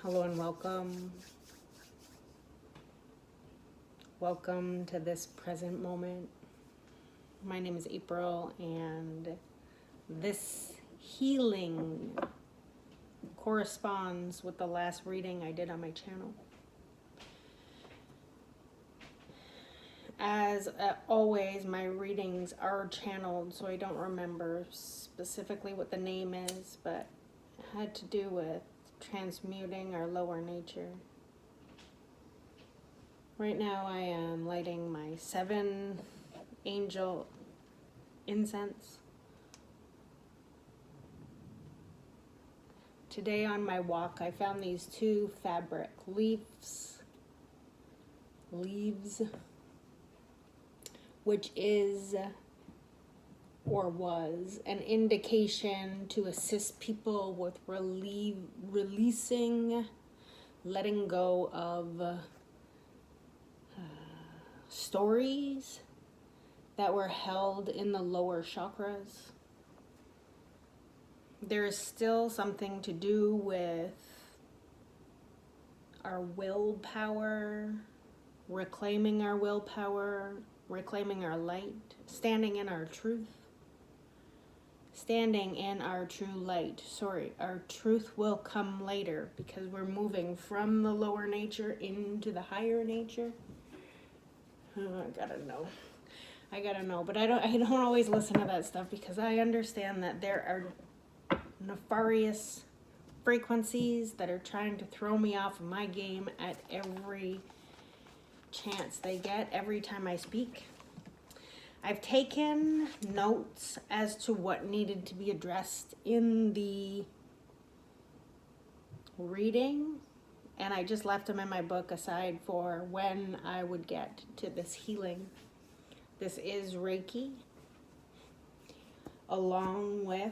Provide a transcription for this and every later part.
Hello and welcome. Welcome to this present moment. My name is April, and this healing corresponds with the last reading I did on my channel. As always, my readings are channeled, so I don't remember specifically what the name is, but it had to do with transmuting our lower nature. Right now I am lighting my 7 angel incense. Today on my walk I found these 2 fabric leaves, which is or was an indication to assist people with releasing, letting go of stories that were held in the lower chakras. There is still something to do with our willpower, reclaiming our willpower, reclaiming our light, standing in our truth. Standing in our true light. Our truth will come later because we're moving from the lower nature into the higher nature. I gotta know, but I don't always listen to that stuff because I understand that there are nefarious frequencies that are trying to throw me off of my game at every chance they get, every time I speak. I've taken notes as to what needed to be addressed in the reading, and I just left them in my book aside for when I would get to this healing. This is Reiki, along with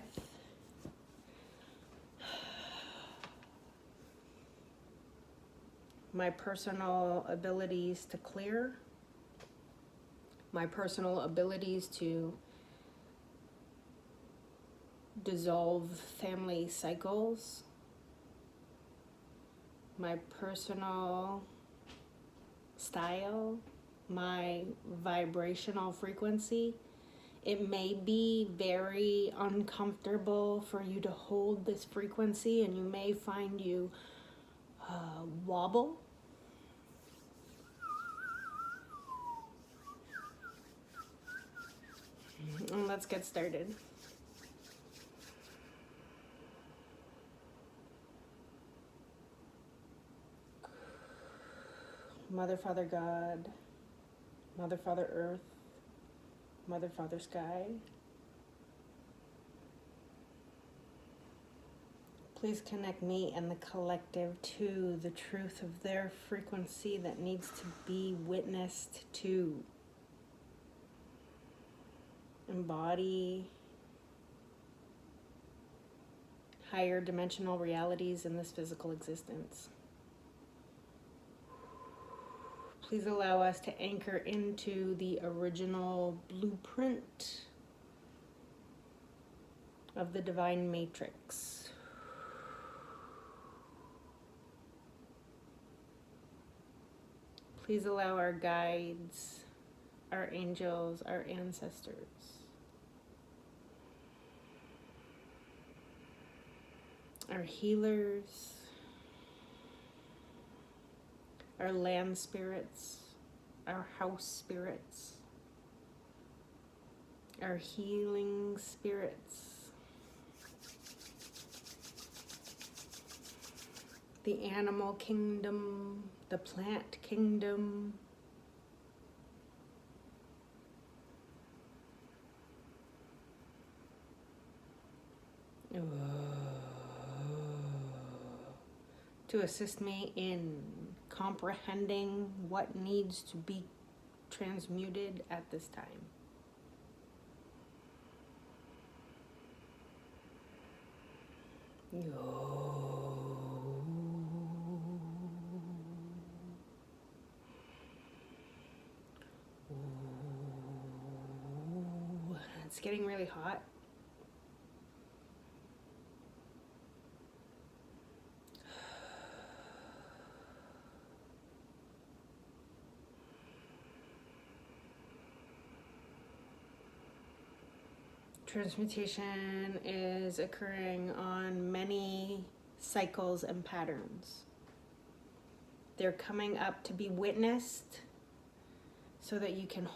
my personal abilities to clear, my personal abilities to dissolve family cycles, my personal style, my vibrational frequency. It may be very uncomfortable for you to hold this frequency, and you may find you wobble. And let's get started. Mother, Father God, Mother, Father Earth, Mother, Father Sky, please connect me and the collective to the truth of their frequency that needs to be witnessed, to embody higher dimensional realities in this physical existence. Please allow us to anchor into the original blueprint of the divine matrix. Please allow our guides, our angels, our ancestors, our healers, our land spirits, our house spirits, our healing spirits, the animal kingdom, the plant kingdom, to assist me in comprehending what needs to be transmuted at this time. It's getting really hot. Transmutation is occurring on many cycles and patterns. They're coming up to be witnessed so that you can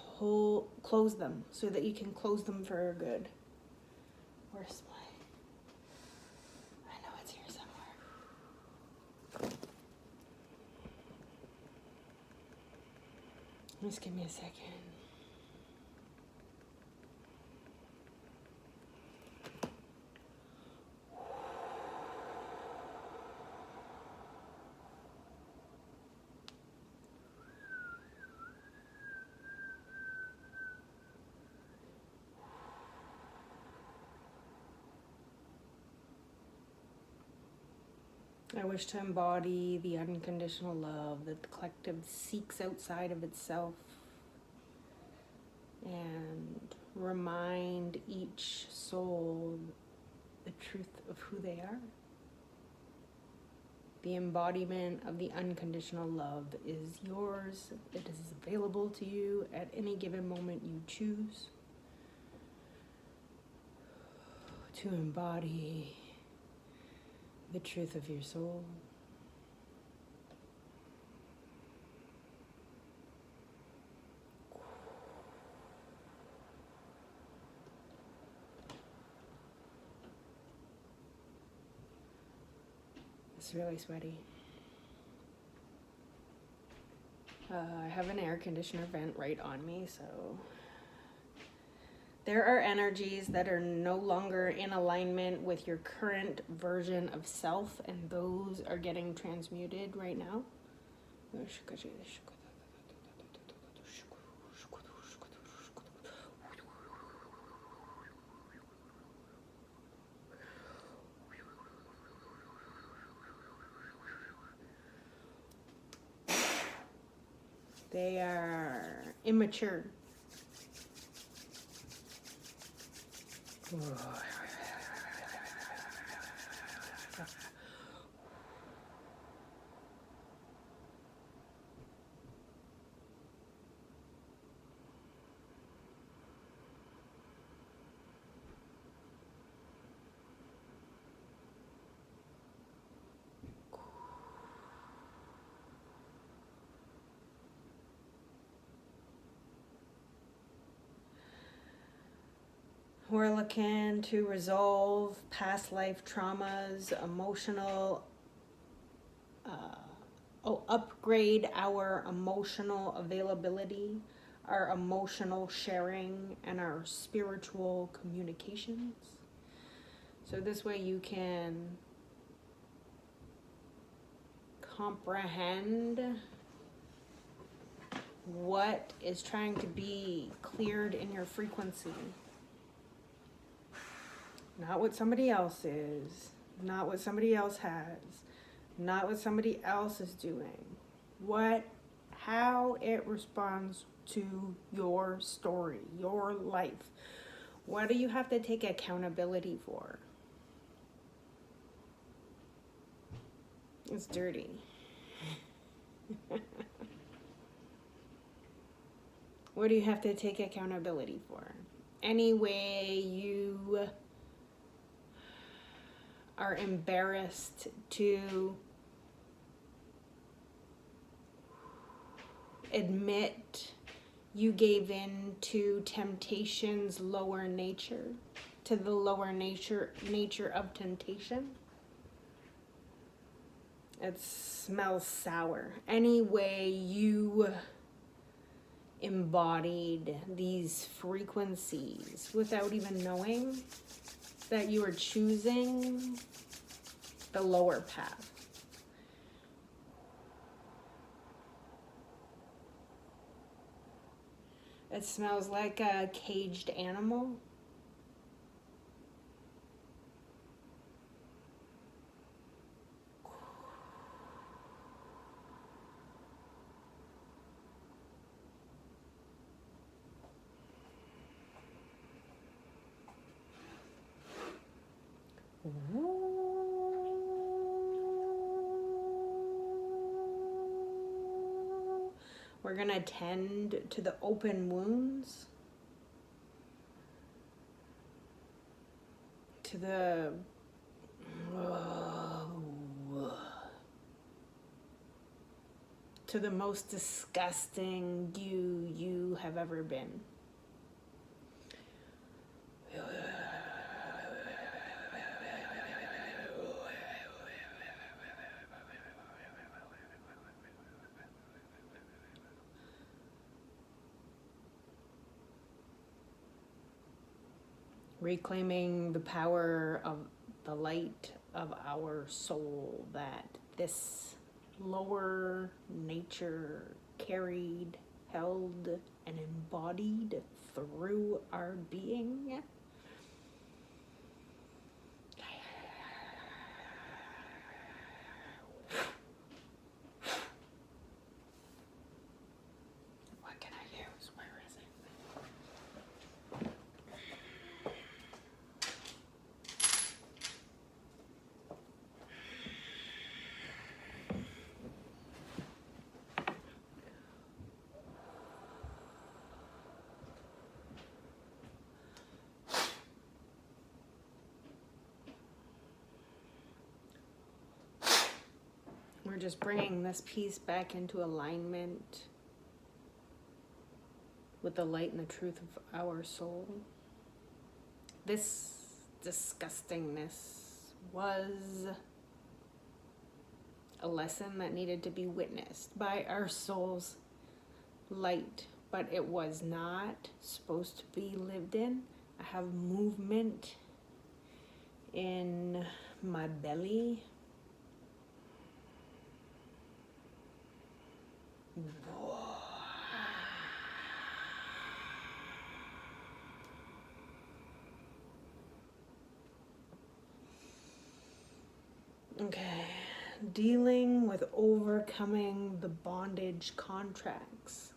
close them, so that you can close them for good. Where's my... I know it's here somewhere. Just give me a second. I wish to embody the unconditional love that the collective seeks outside of itself and remind each soul the truth of who they are. The embodiment of the unconditional love is yours. It is available to you at any given moment you choose to embody the truth of your soul. It's really sweaty. I have an air conditioner vent right on me, so there are energies that are no longer in alignment with your current version of self, and those are getting transmuted right now. They are immature. We're looking to resolve past life traumas, emotional, upgrade our emotional availability, our emotional sharing, and our spiritual communications. So this way you can comprehend what is trying to be cleared in your frequency. Not what somebody else is, not what somebody else has, not what somebody else is doing. How it responds to your story, your life. What do you have to take accountability for? It's dirty. What do you have to take accountability for? Any way you are embarrassed to admit you gave in to temptation's lower nature, to the lower nature of temptation. It smells sour. Any way you embodied these frequencies without even knowing that you are choosing the lower path. It smells like a caged animal. We're going to tend to the open wounds. to the most disgusting you have ever been. Reclaiming the power of the light of our soul that this lower nature carried, held, and embodied through our being. What can I use? Where is it? We're just bringing this piece back into alignment with the light and the truth of our soul. This disgustingness was a lesson that needed to be witnessed by our soul's light, but it was not supposed to be lived in. I have movement in my belly. Okay, dealing with overcoming the bondage contracts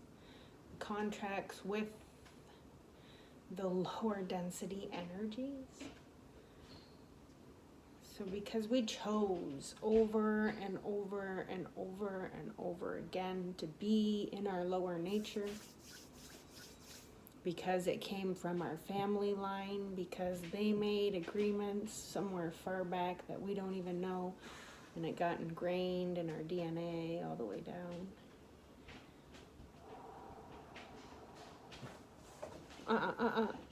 with the lower density energies. So because we chose over and over and over and over again to be in our lower nature, because it came from our family line, because they made agreements somewhere far back that we don't even know, and it got ingrained in our DNA all the way down.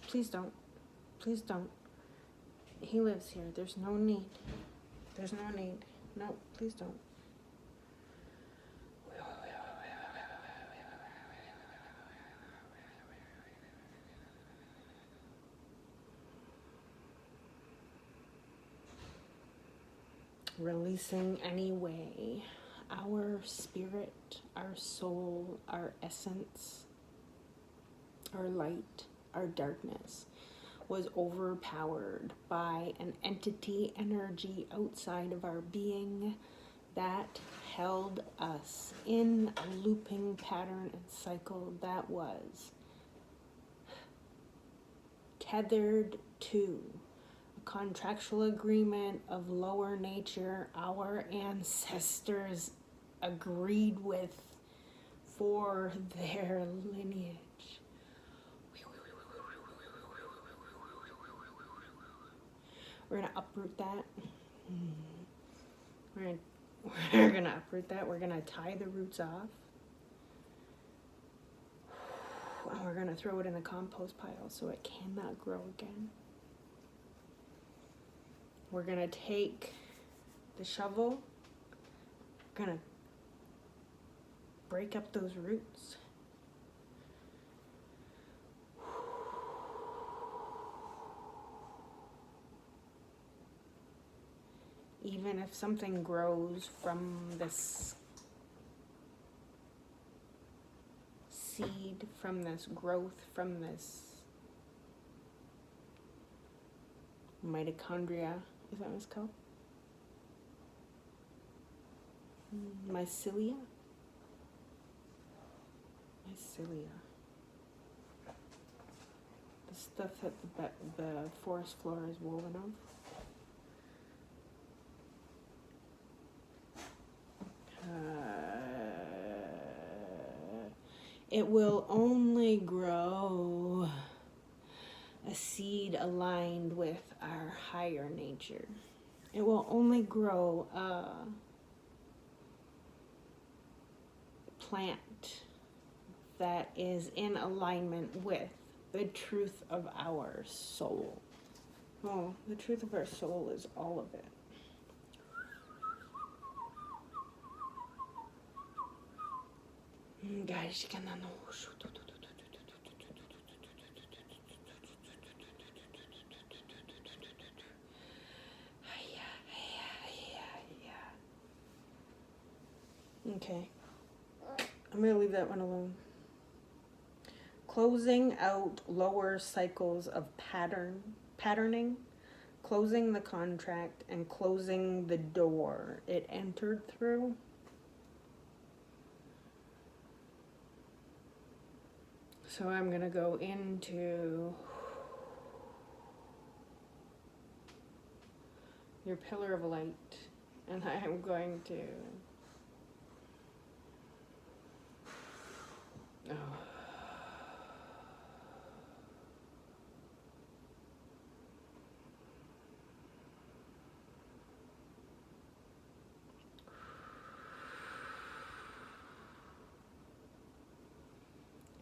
Please don't. Please don't. He lives here. There's no need. There's no need. No, please don't. Releasing anyway. Our spirit, our soul, our essence, our light, our darkness was overpowered by an entity energy outside of our being that held us in a looping pattern and cycle that was tethered to a contractual agreement of lower nature our ancestors agreed with for their lineage. We're going to uproot that. We're going to uproot that. We're going to tie the roots off. And we're going to throw it in a compost pile so it cannot grow again. We're going to take the shovel. We're going to break up those roots. Even if something grows from this seed, from this growth, from this mitochondria, is that what it's called? Mycelia? Mycelia. The stuff that the forest floor is woven of. It will only grow a seed aligned with our higher nature. It will only grow a plant that is in alignment with the truth of our soul. Oh, the truth of our soul is all of it. Guys, okay, I'm going to leave that one alone. Closing out lower cycles of patterning, closing the contract, and closing the door it entered through. So I'm going to go into your pillar of light, and I am going to...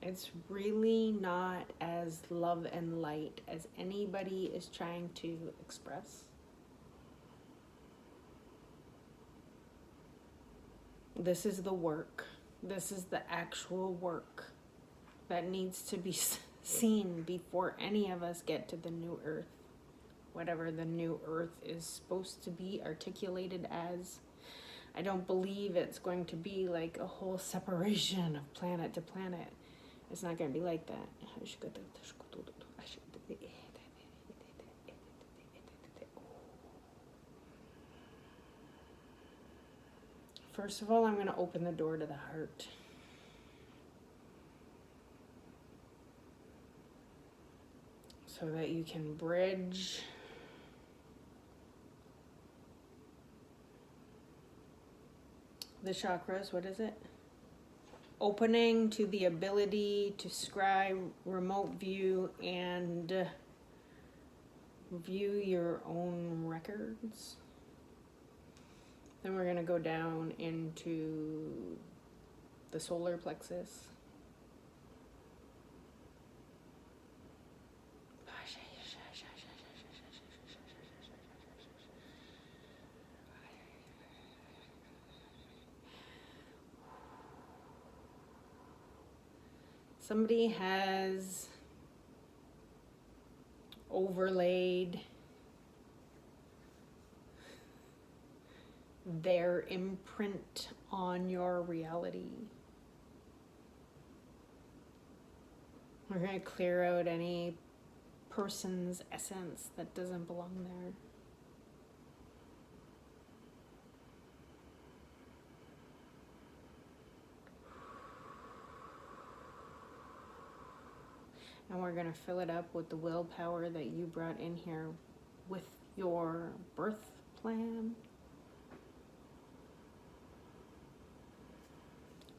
It's really not as love and light as anybody is trying to express. This is the work. This is the actual work that needs to be seen before any of us get to the new earth. Whatever the new earth is supposed to be articulated as. I don't believe it's going to be like a whole separation of planet to planet. It's not going to be like that. First of all, I'm going to open the door to the heart. So that you can bridge the chakras. What is it? Opening to the ability to scribe, remote view, and view your own records. Then we're going to go down into the solar plexus. Somebody has overlaid their imprint on your reality. We're going to clear out any person's essence that doesn't belong there. And we're going to fill it up with the willpower that you brought in here with your birth plan.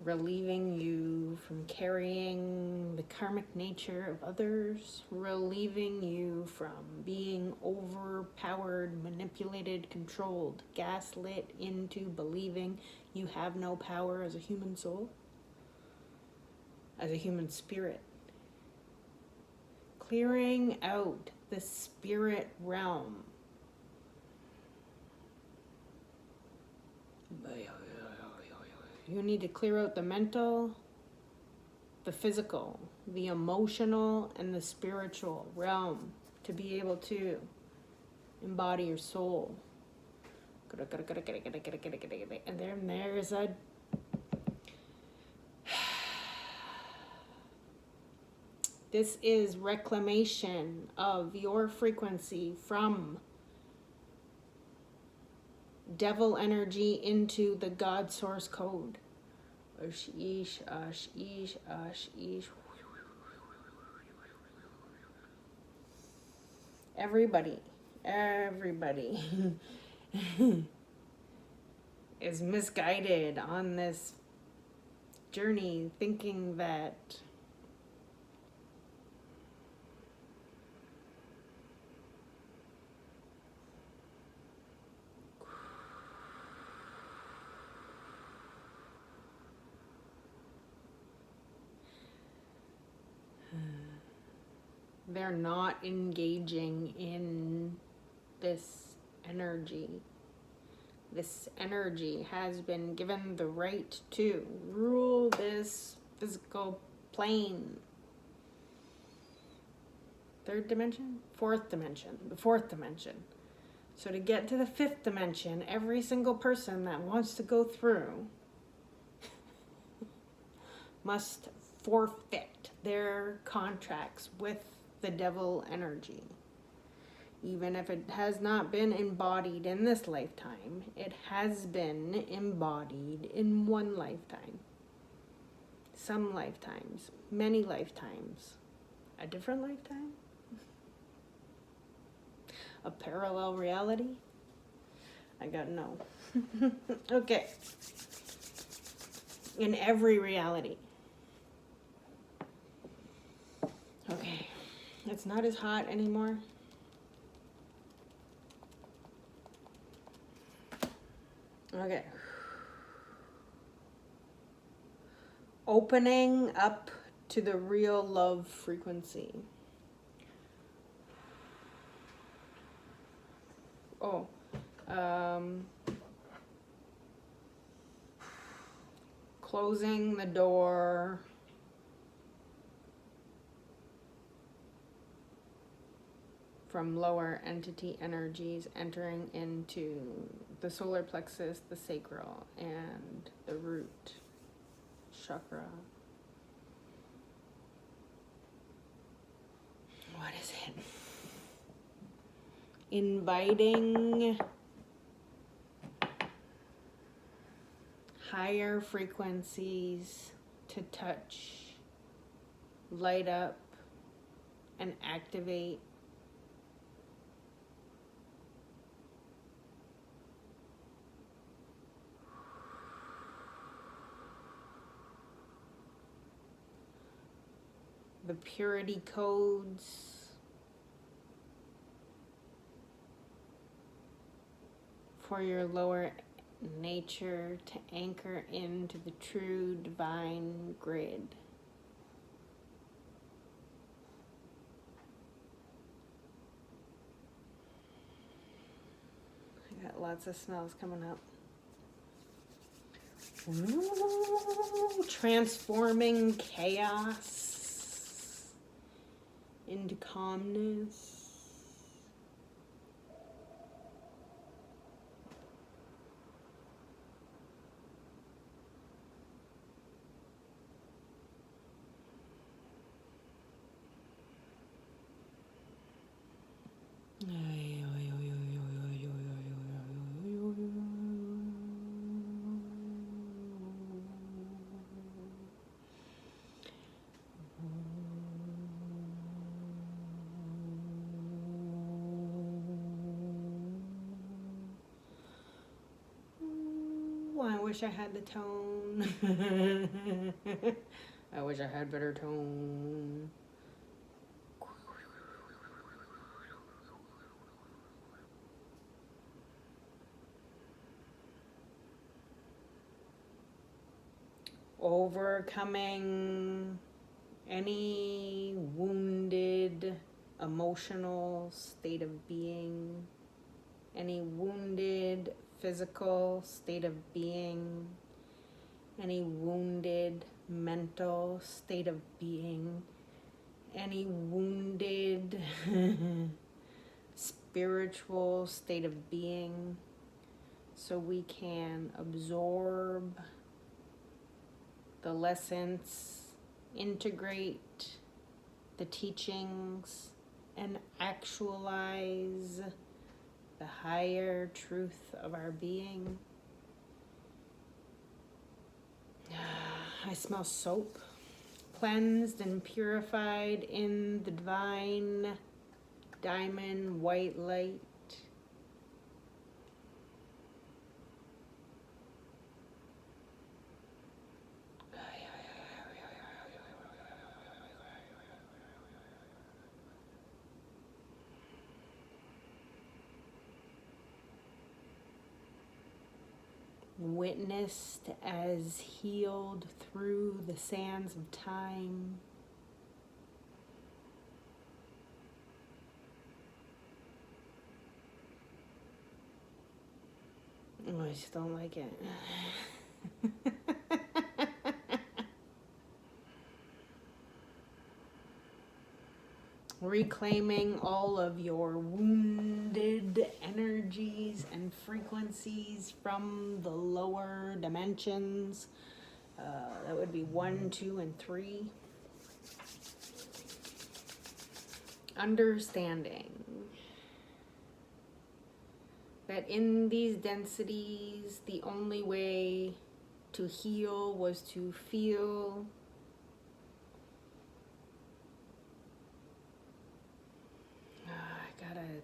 Relieving you from carrying the karmic nature of others. Relieving you from being overpowered, manipulated, controlled, gaslit into believing you have no power as a human soul, as a human spirit. Clearing out the spirit realm. You need to clear out the mental, the physical, the emotional, and the spiritual realm to be able to embody your soul. And then there's a... This is reclamation of your frequency from devil energy into the God source code. Everybody is misguided on this journey, thinking that They're not engaging in this energy. This energy has been given the right to rule this physical plane. Third dimension? Fourth dimension. The fourth dimension. So to get to the fifth dimension, every single person that wants to go through must forfeit their contracts with the devil energy. Even if it has not been embodied in this lifetime, it has been embodied in one lifetime. Some lifetimes, many lifetimes. A different lifetime? A parallel reality? I gotta know. Okay. In every reality. Okay. It's not as hot anymore. Okay. Opening up to the real love frequency. Oh. Closing the door. From lower entity energies entering into the solar plexus, the sacral, and the root chakra. What is it? Inviting higher frequencies to touch, light up, and activate the purity codes for your lower nature to anchor into the true divine grid. I got lots of smells coming up. Ooh, transforming chaos into calmness. I wish I had the tone. I wish I had better tone. Overcoming any wounded emotional state of being, any wounded physical state of being, any wounded mental state of being, any wounded spiritual state of being, so we can absorb the lessons, integrate the teachings, and actualize the higher truth of our being. I smell soap, cleansed and purified in the divine diamond white light. Witnessed as healed through the sands of time. I just don't like it. Reclaiming all of your wounded energies and frequencies from the lower dimensions. That would be 1, 2, and 3. Understanding that in these densities, the only way to heal was to feel. I got a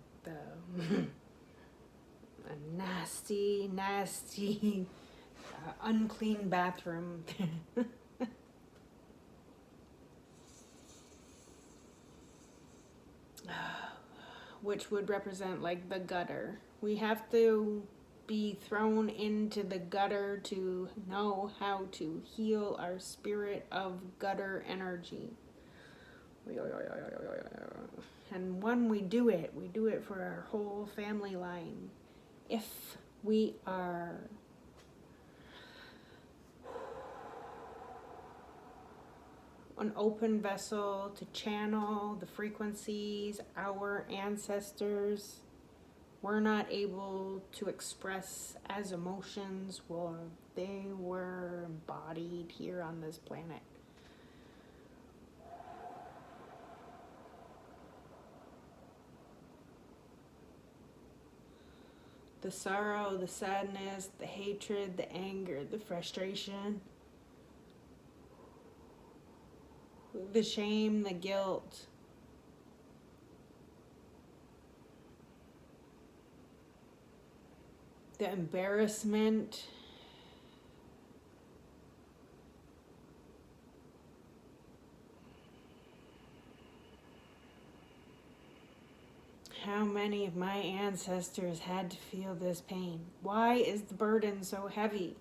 nasty, unclean bathroom. Which would represent like the gutter. We have to be thrown into the gutter to know how to heal our spirit of gutter energy. And when we do it for our whole family line. If we are an open vessel to channel the frequencies, our ancestors were not able to express as emotions, well, they were embodied here on this planet. The sorrow, the sadness, the hatred, the anger, the frustration, the shame, the guilt, the embarrassment, how many of my ancestors had to feel this pain? Why is the burden so heavy?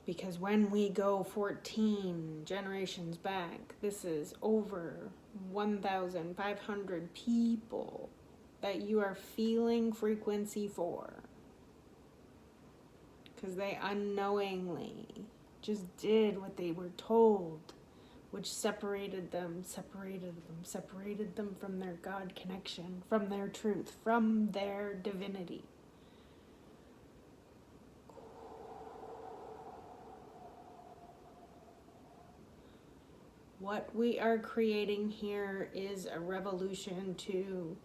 Because when we go 14 generations back, this is over 1,500 people that you are feeling frequency for. Because they unknowingly just did what they were told, which separated them from their God connection, from their truth, from their divinity. What we are creating here is a revolution to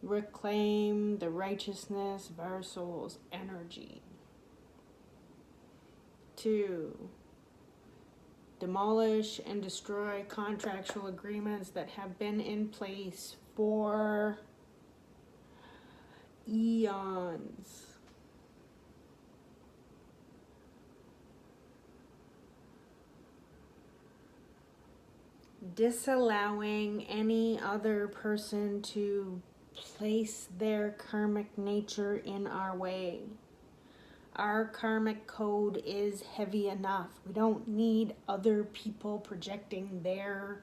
reclaim the righteousness of our soul's energy, to demolish and destroy contractual agreements that have been in place for eons. Disallowing any other person to place their karmic nature in our way. Our karmic code is heavy enough. We don't need other people projecting their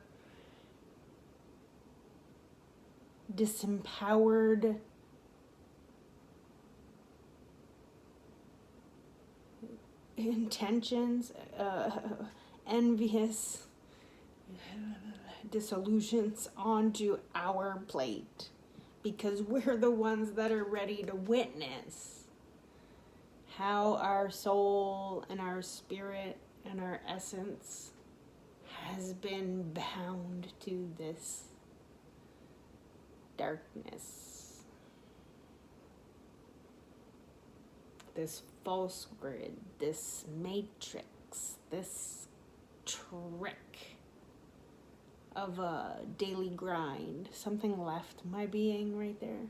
disempowered intentions, envious disillusions onto our plate, because we're the ones that are ready to witness how our soul and our spirit and our essence has been bound to this darkness, this false grid, this matrix, this trick of a daily grind. Something left my being right there.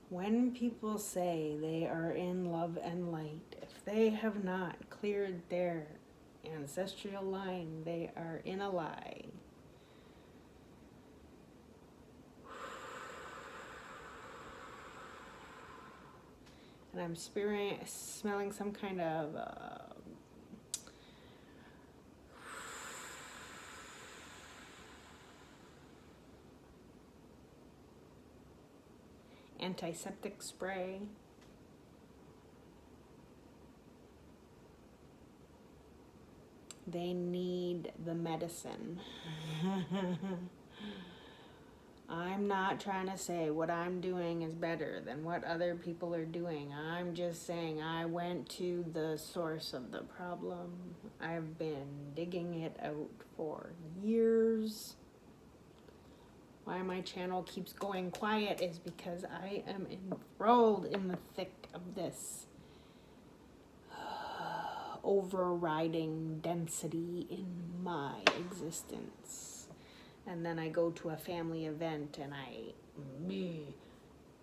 When people say they are in love and light, if they have not cleared their ancestral line, they are in a lie. And I'm smelling some kind of antiseptic spray. They need the medicine. I'm not trying to say what I'm doing is better than what other people are doing. I'm just saying I went to the source of the problem. I've been digging it out for years. Why my channel keeps going quiet is because I am enthralled in the thick of this overriding density in my existence. And then I go to a family event and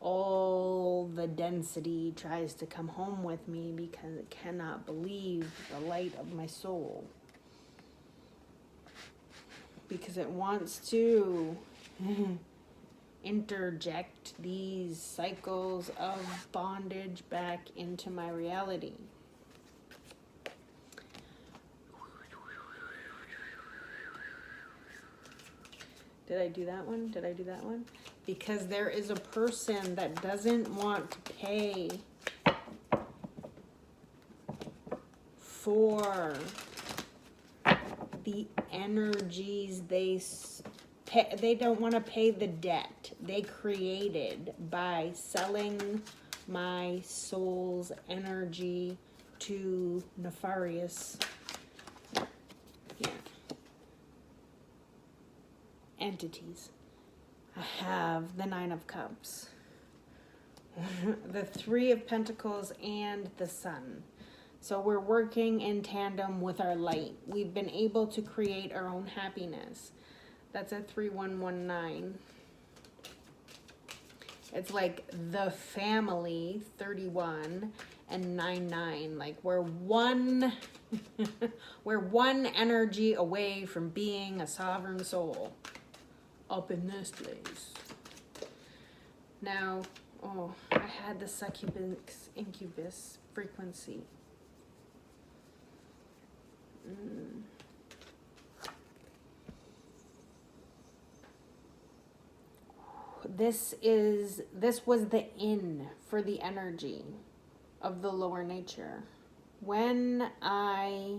all the density tries to come home with me because it cannot believe the light of my soul. Because it wants to interject these cycles of bondage back into my reality. Did I do that one? Did I do that one? Because there is a person that doesn't want to pay for the energies they don't want to pay the debt they created by selling my soul's energy to nefarious entities. I have the Nine of Cups, the Three of Pentacles, and the Sun. So we're working in tandem with our light. We've been able to create our own happiness. That's a 3119. It's like the family, 31, and 99. Like we're one energy away from being a sovereign soul up in this place. Now, I had the succubus incubus frequency. This was the in for the energy of the lower nature. When I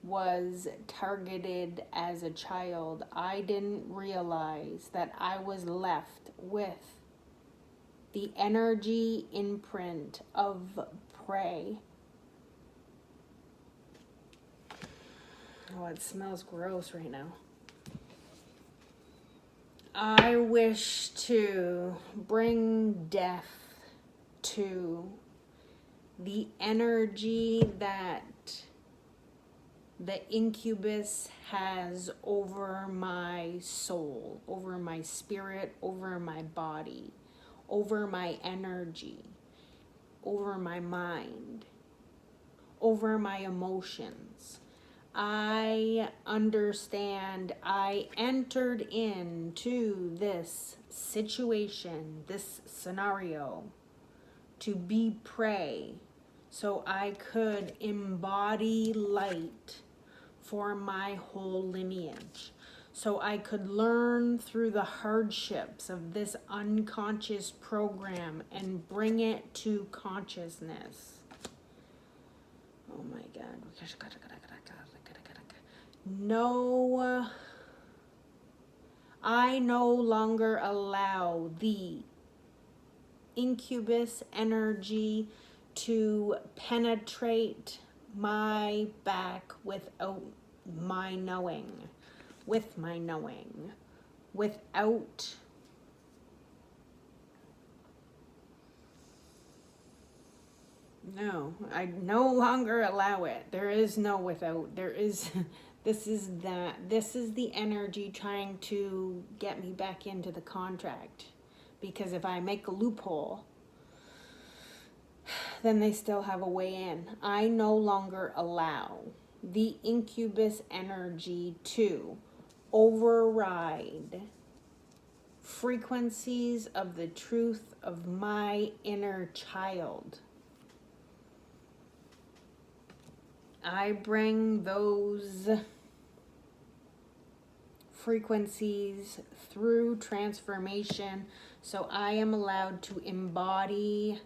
was targeted as a child, I didn't realize that I was left with the energy imprint of prey. Oh, it smells gross right now. I wish to bring death to the energy that the incubus has over my soul, over my spirit, over my body, over my energy, over my mind, over my emotions. I understand I entered into this situation, this scenario, to be prey so I could embody light for my whole lineage. So I could learn through the hardships of this unconscious program and bring it to consciousness. Oh my God. No, I no longer allow the incubus energy to penetrate my back without my knowing, without no, I no longer allow it. There is no without. There is this is the energy trying to get me back into the contract. Because if I make a loophole, then they still have a way in. I no longer allow the incubus energy to override frequencies of the truth of my inner child. I bring those frequencies through transformation so I am allowed to embody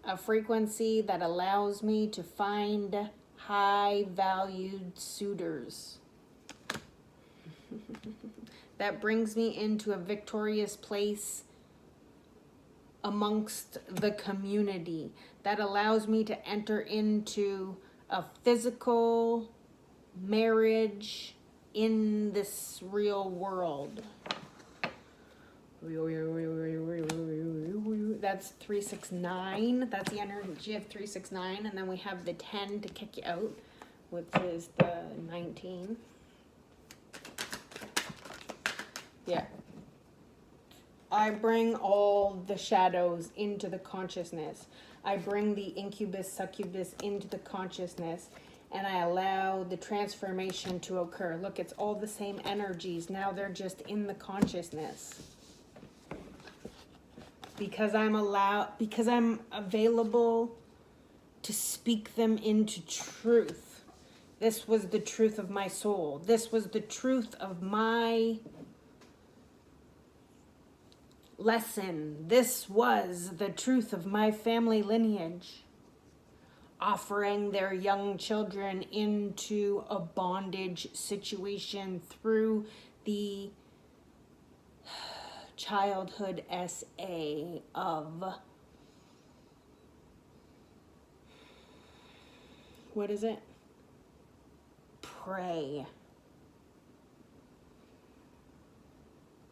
a frequency that allows me to find high valued suitors. That brings me into a victorious place amongst the community. That allows me to enter into a physical marriage in this real world. That's 369. That's the energy of 369. And then we have the 10 to kick you out, which is the 19. Yeah. I bring all the shadows into the consciousness. I bring the incubus, succubus into the consciousness, and I allow the transformation to occur. Look, it's all the same energies. Now they're just in the consciousness. Because I'm available to speak them into truth. This was the truth of my soul. This was the truth of my lesson. This was the truth of my family lineage. Offering their young children into a bondage situation through the childhood SA of, what is it? Prey.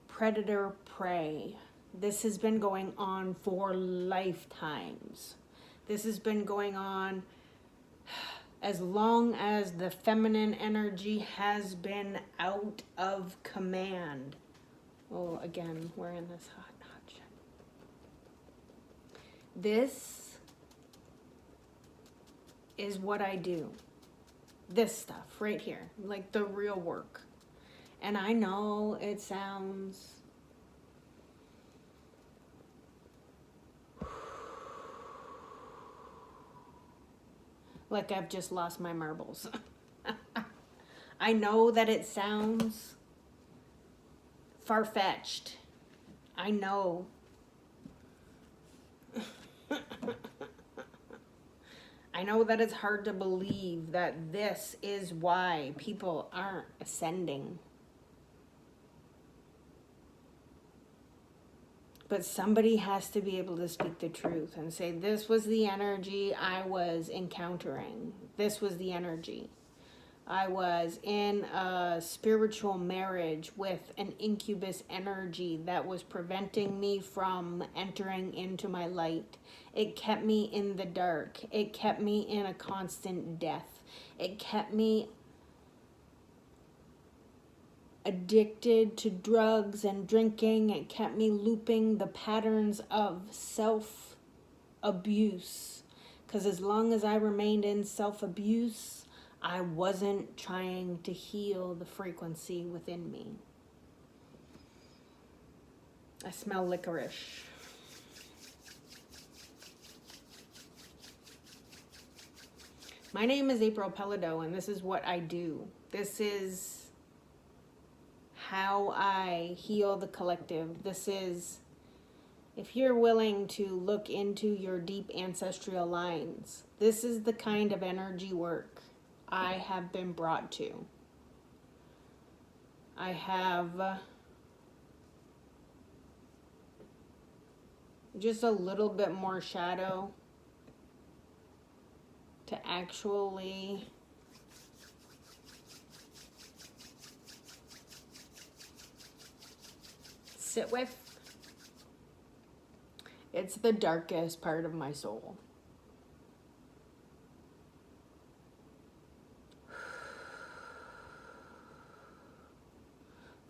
Predator prey. This has been going on for lifetimes. This has been going on as long as the feminine energy has been out of command. Oh, again, we're in this hot shit. This is what I do. This stuff right here, like the real work. And I know it sounds like I've just lost my marbles. I know that it sounds far-fetched. I know. I know that it's hard to believe that this is why people aren't ascending. But somebody has to be able to speak the truth and say, this was the energy I was encountering. This was the energy. I was in a spiritual marriage with an incubus energy that was preventing me from entering into my light. It kept me in the dark. It kept me in a constant death. It kept me addicted to drugs and drinking. It kept me looping the patterns of self-abuse. Because as long as I remained in self-abuse, I wasn't trying to heal the frequency within me. I smell licorice. My name is April Pelado, and this is what I do. This is how I heal the collective. This is, if you're willing to look into your deep ancestral lines, this is the kind of energy work I have been brought to. I have just a little bit more shadow to actually sit with. It's the darkest part of my soul.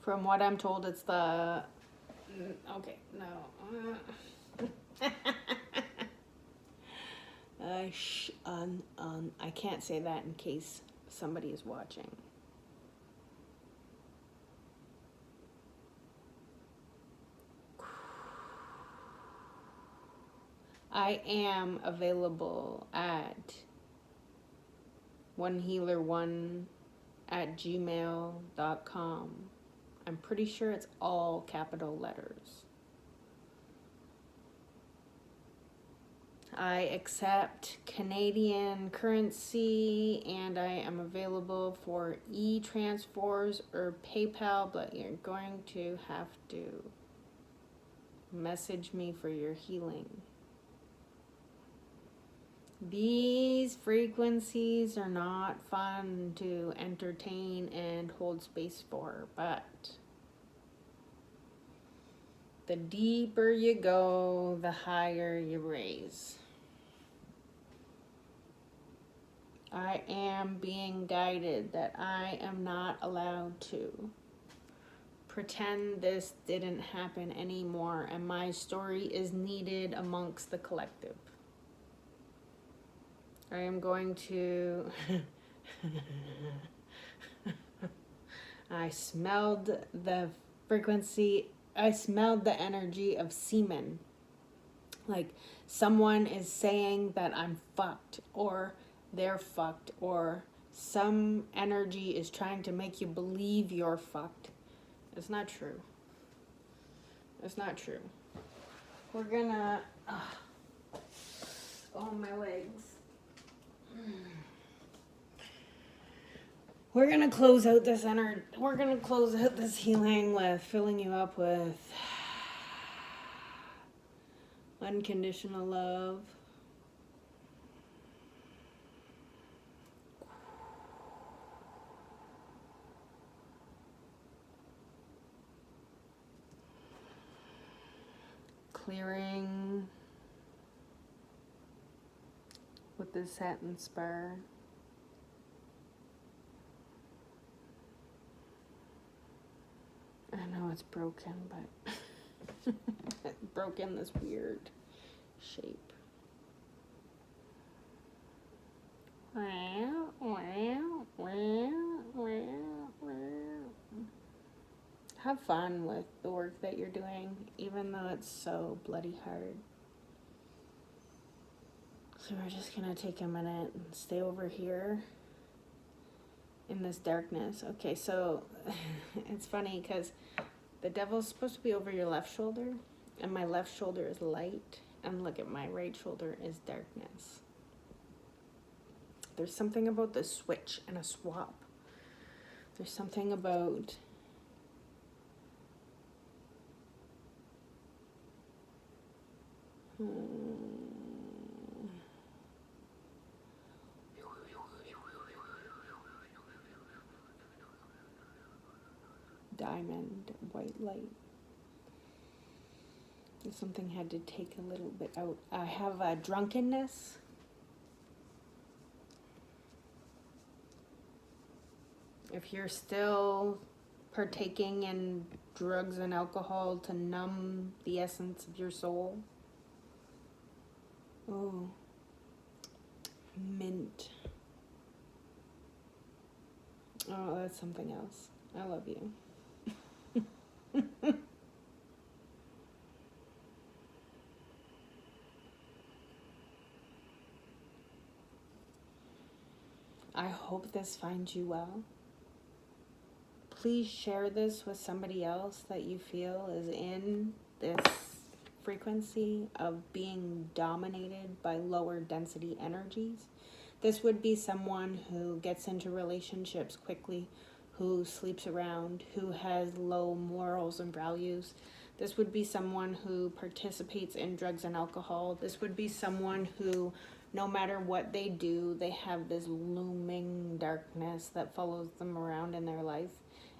From what I'm told, it's the... Okay, no. I can't say that in case somebody is watching. I am available at onehealer1@gmail.com. I'm pretty sure it's all capital letters. I accept Canadian currency, and I am available for e-transfers or PayPal, but you're going to have to message me for your healing. These frequencies are not fun to entertain and hold space for, but the deeper you go, the higher you raise. I am being guided that I am not allowed to pretend this didn't happen anymore, and my story is needed amongst the collective. I am going to... I smelled the frequency, I smelled the energy of semen. Like someone is saying that I'm fucked, or they're fucked, or some energy is trying to make you believe you're fucked. It's not true. It's not true. We're gonna... oh, my legs. We're gonna close out this We're gonna close out this healing with filling you up with unconditional love. Clearing with the satin spur. I know it's broken, but it's broken this weird shape. Have fun with the work that you're doing, even though it's so bloody hard. So we're just gonna take a minute and stay over here in this darkness. Okay, so it's funny because the devil's supposed to be over your left shoulder, and my left shoulder is light, and look at my right shoulder is darkness. There's something about the switch and a swap. There's something about diamond white light. Something had to take a little bit out. I have a drunkenness. If you're still partaking in drugs and alcohol to numb the essence of your soul. Oh, mint. Oh, that's something else. I love you. I hope this finds you well. Please share this with somebody else that you feel is in this frequency of being dominated by lower density energies. This would be someone who gets into relationships quickly, who sleeps around, who has low morals and values. This would be someone who participates in drugs and alcohol. This would be someone who, no matter what they do, they have this looming darkness that follows them around in their life.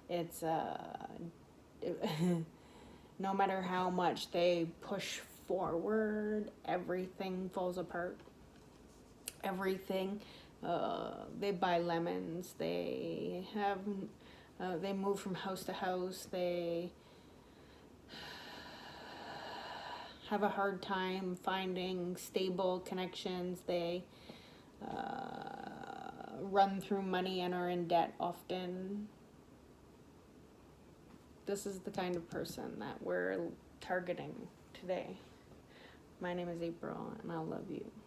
It's no matter how much they push forward, everything falls apart. Everything. They buy lemons. They move from house to house. They have a hard time finding stable connections. They run through money and are in debt often. This is the kind of person that we're targeting today. My name is April, and I love you.